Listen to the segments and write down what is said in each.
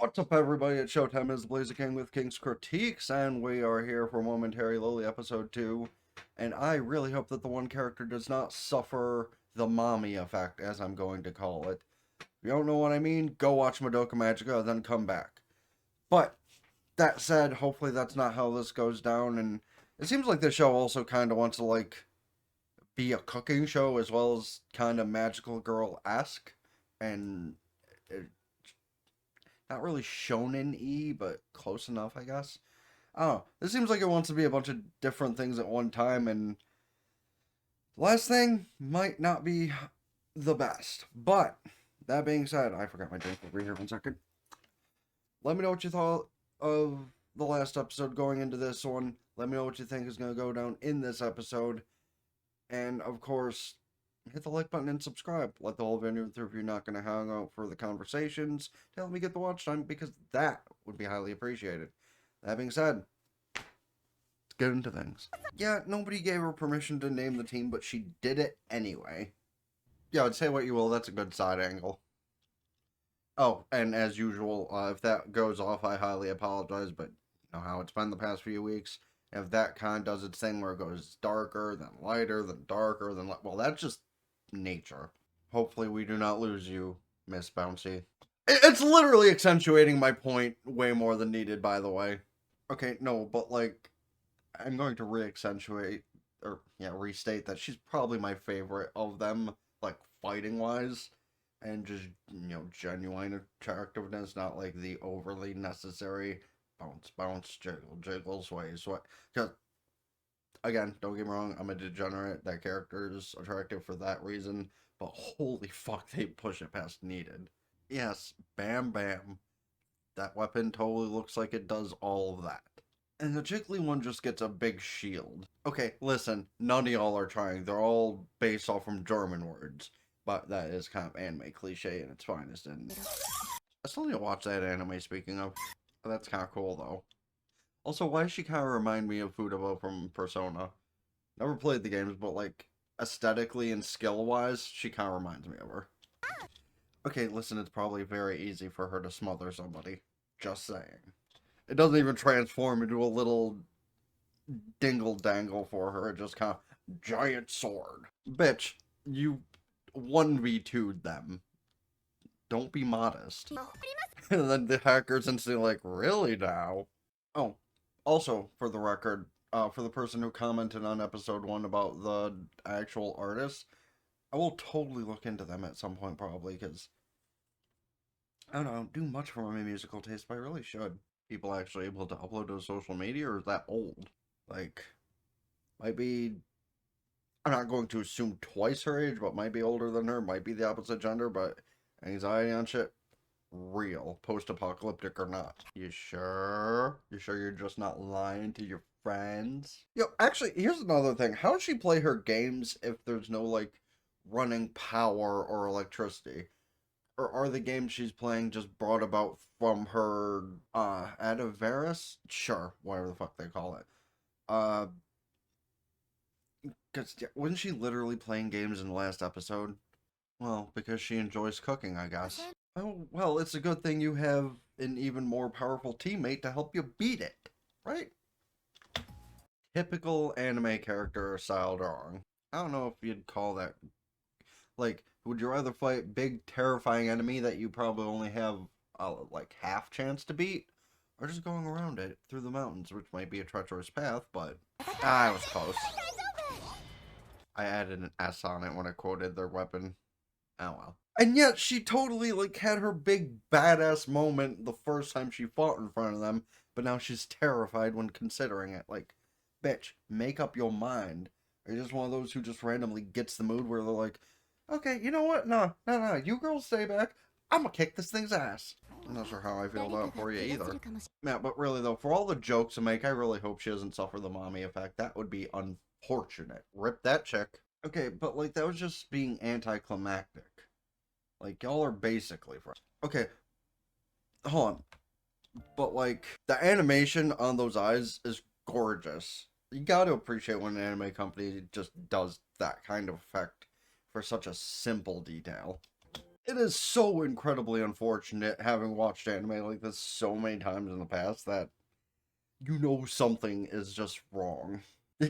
What's up, everybody? It's Showtime is the Blazer King with King's Critiques, and we are here for Momentary Lily episode 2. And I really hope that the one character does not suffer the Mami effect, as I'm going to call it. If you don't know what I mean, go watch Madoka Magica, then come back. But, that said, hopefully that's not how this goes down, and it seems like this show also kind of wants to, be a cooking show as well as kind of Magical Girl-esque, and it not really shonen-y, but close enough, I guess. I don't know. This seems like it wants to be a bunch of different things at one time, and the last thing might not be the best. But, that being said, I forgot my drink over here 1 second. Let me know what you thought of the last episode going into this one. Let me know what you think is going to go down in this episode. And, of course, hit the like button and subscribe. Let the whole video through if you're not going to hang out for the conversations to help me get the watch time, because that would be highly appreciated. That being said, let's get into things. Yeah, nobody gave her permission to name the team, but she did it anyway. Yeah, I'd say what you will, that's a good side angle. Oh, and as usual, if that goes off, I highly apologize, but you know how it's been the past few weeks. If that kind of does its thing where it goes darker, then lighter, then darker, then well, that's just nature. Hopefully we do not lose you, Miss Bouncy. It's literally accentuating my point way more than needed, by the way. Okay, no, but I'm going to restate that she's probably my favorite of them, fighting-wise, and just, genuine attractiveness, not the overly necessary bounce, bounce, jiggle, jiggle, sway, sway. Because, again, don't get me wrong, I'm a degenerate. That character is attractive for that reason, but holy fuck, they push it past needed. Yes, bam, bam. That weapon totally looks like it does all of that. And the Jiggly one just gets a big shield. Okay, listen, none of y'all are trying. They're all based off from German words. But that is kind of anime cliche in its finest, and I still need to watch that anime, speaking of. That's kind of cool, though. Also, why does she kind of remind me of Futaba from Persona? Never played the games, but, aesthetically and skill-wise, she kind of reminds me of her. Okay, listen, it's probably very easy for her to smother somebody. Just saying. It doesn't even transform into a little dingle-dangle for her. It just kind of, giant sword. Bitch, you 1v2'd them. Don't be modest. And then the hacker's instantly really now? Oh, also, for the record, for the person who commented on episode 1 about the actual artist, I will totally look into them at some point, probably, because I don't do much for my musical taste, but I really should. People actually able to upload to social media, or is that old? Might be, I'm not going to assume twice her age, but might be older than her, might be the opposite gender, but anxiety on shit, real, post-apocalyptic or not. You sure? You sure you're just not lying to your friends? Yo, actually, here's another thing. How does she play her games if there's no, running power or electricity? Or are the games she's playing just brought about from her, Adaveris? Sure, whatever the fuck they call it. Because wasn't she literally playing games in the last episode? Well, because she enjoys cooking, I guess. Oh, well, it's a good thing you have an even more powerful teammate to help you beat it, right? Typical anime character style drawing. I don't know if you'd call that, would you rather fight big, terrifying enemy that you probably only have, half chance to beat? Or just going around it through the mountains, which might be a treacherous path, but I was close. I added an S on it when I quoted their weapon. Oh well. And yet she totally had her big badass moment the first time she fought in front of them, but now she's terrified when considering it. Bitch, make up your mind. Are you just one of those who just randomly gets the mood where they're like, okay, you know what? No, you girls stay back. I'm gonna kick this thing's ass. I'm not sure how I feel about it for you either. Yeah, but really though, for all the jokes to make, I really hope she doesn't suffer the Mami effect. That would be unfortunate. Rip that chick. Okay, but that was just being anticlimactic. Y'all are basically friends. Okay, hold on. But the animation on those eyes is gorgeous. You gotta appreciate when an anime company just does that kind of effect for such a simple detail. It is so incredibly unfortunate having watched anime like this so many times in the past that you know something is just wrong.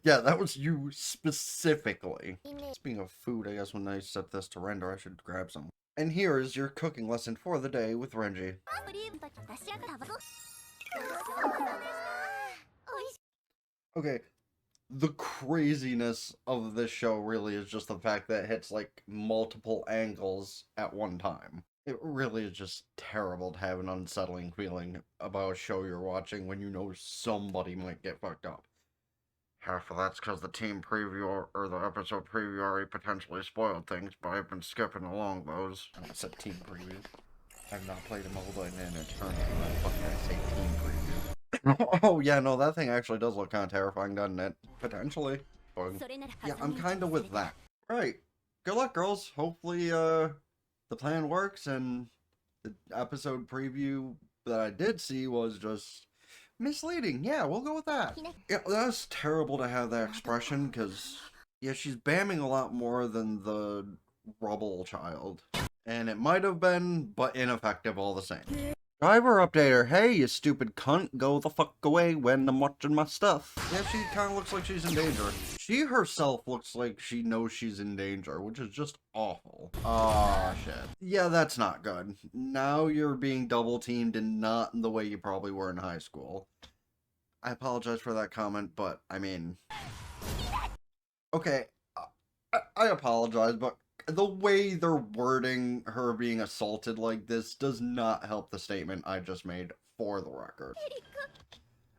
Yeah, that was you specifically. Speaking of food, I guess when I set this to render, I should grab some. And here is your cooking lesson for the day with Renji. Okay, the craziness of this show really is just the fact that it hits like multiple angles at one time. It really is just terrible to have an unsettling feeling about a show you're watching when you know somebody might get fucked up. Half of that's because the team preview or the episode preview already potentially spoiled things, but I've been skipping along those. I said team preview. I've not played a MOBA in an eternity, and I fucking say team preview. Oh yeah, no, that thing actually does look kind of terrifying, doesn't it? Potentially. But yeah, I'm kind of with that. Right. Good luck, girls. Hopefully, the plan works, and the episode preview that I did see was just misleading. Yeah, we'll go with that. Yeah, that's terrible to have that expression, because, yeah, she's bamming a lot more than the rubble child. And it might have been, but ineffective all the same. Driver updater, hey, you stupid cunt, go the fuck away when I'm watching my stuff. Yeah, she kind of looks like she's in danger. She herself looks like she knows she's in danger, which is just awful. Ah, shit. Yeah, that's not good. Now you're being double teamed and not in the way you probably were in high school. I apologize for that comment, but, I mean... Okay, I apologize, but the way they're wording her being assaulted like this does not help the statement I just made, for the record.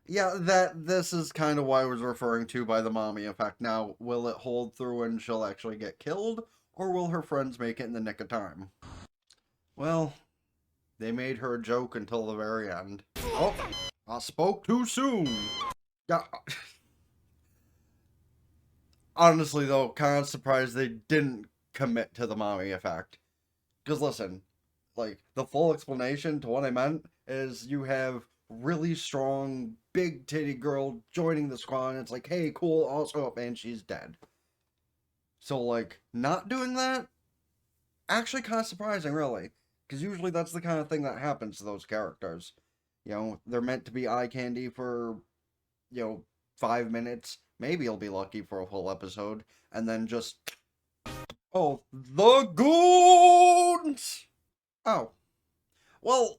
Yeah, this is kind of what I was referring to by the Mami effect. Now, will it hold through and she'll actually get killed, or will her friends make it in the nick of time? Well, they made her a joke until the very end. Oh, I spoke too soon. Yeah. Honestly, though, kind of surprised they didn't commit to the Mami effect. Because listen, like, the full explanation to what I meant is you have really strong, big titty girl joining the squad, and it's like, hey, cool, also, and she's dead. So, like, not doing that, actually kind of surprising, really. Because usually that's the kind of thing that happens to those characters. You know, they're meant to be eye candy for, 5 minutes. Maybe you'll be lucky for a whole episode. And then just... Oh, the goons! Oh. Well,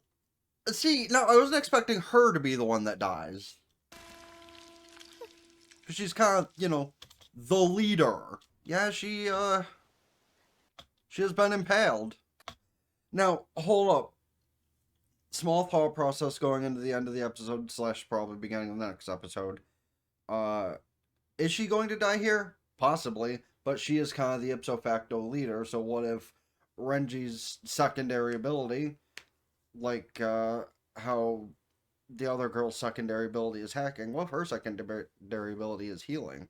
see, no, I wasn't expecting her to be the one that dies. Because she's kind of, the leader. Yeah, she has been impaled. Now, hold up. Small thought process going into the end of the episode, / probably beginning of the next episode. Is she going to die here? Possibly, but she is kind of the ipso facto leader, so what if Renji's secondary ability, like, how the other girl's secondary ability is hacking, what if her secondary ability is healing?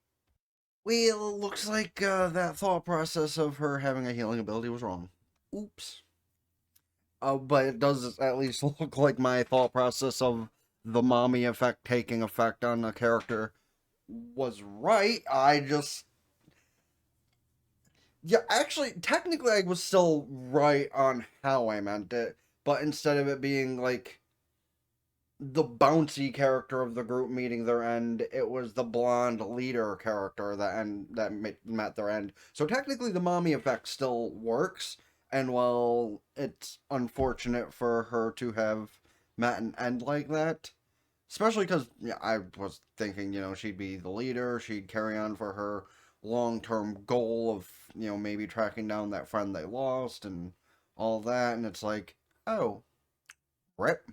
Well, looks like, that thought process of her having a healing ability was wrong. Oops. But it does at least look like my thought process of the Mami effect taking effect on a character was right. Yeah, actually, technically I was still right on how I meant it, but instead of it being, like, the bouncy character of the group meeting their end, it was the blonde leader character that met their end. So technically the Mami effect still works, and while it's unfortunate for her to have met an end like that, especially because I was thinking, she'd be the leader, she'd carry on for her long-term goal of, maybe tracking down that friend they lost and all that, and it's like, oh, rip.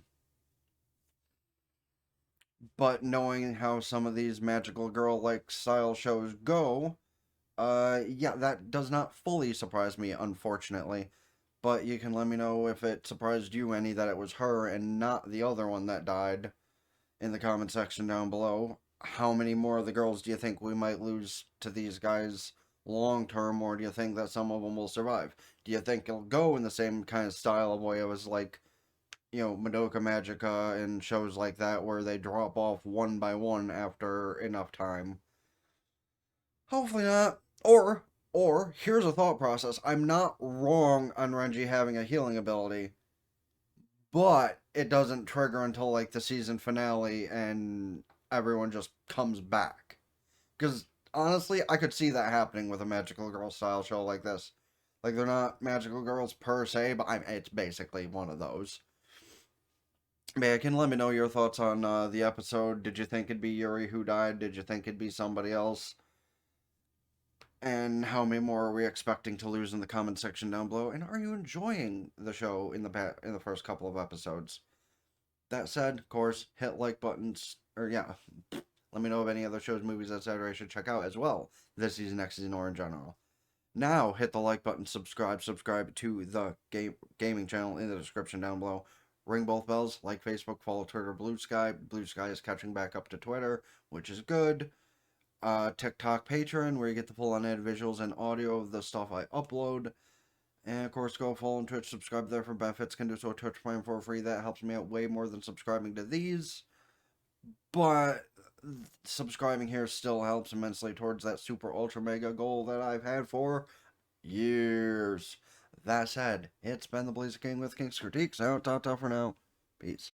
But knowing how some of these magical girl-like style shows go, yeah, that does not fully surprise me, unfortunately. But you can let me know if it surprised you any that it was her and not the other one that died in the comment section down below. How many more of the girls do you think we might lose to these guys long term, or do you think that some of them will survive? Do you think it'll go in the same kind of style of way it was like, Madoka Magica and shows like that where they drop off one by one after enough time? Hopefully not. Or Or, here's a thought process. I'm not wrong on Renji having a healing ability, but it doesn't trigger until like the season finale and everyone just comes back. Because honestly, I could see that happening with a magical girl style show like this. Like they're not magical girls per se, but it's basically one of those. Man, can let me know your thoughts on the episode. Did you think it'd be Yuri who died? Did you think it'd be somebody else? And how many more are we expecting to lose in the comment section down below? And are you enjoying the show in the first couple of episodes? That said, of course, hit like buttons, or yeah, let me know of any other shows, movies, etc. I should check out as well this season, next season, or in general. Now, hit the like button, subscribe to the gaming channel in the description down below. Ring both bells, like Facebook, follow Twitter, Blue Sky. Blue Sky is catching back up to Twitter, which is good. TikTok, Patreon, where you get the full unedited visuals and audio of the stuff I upload. And of course, go follow on Twitch, subscribe there for benefits. Can do so Twitch Prime for free. That helps me out way more than subscribing to these. But subscribing here still helps immensely towards that super ultra mega goal that I've had for years. That said, it's been the Blazer King with King's Critiques. Out, for now. Peace.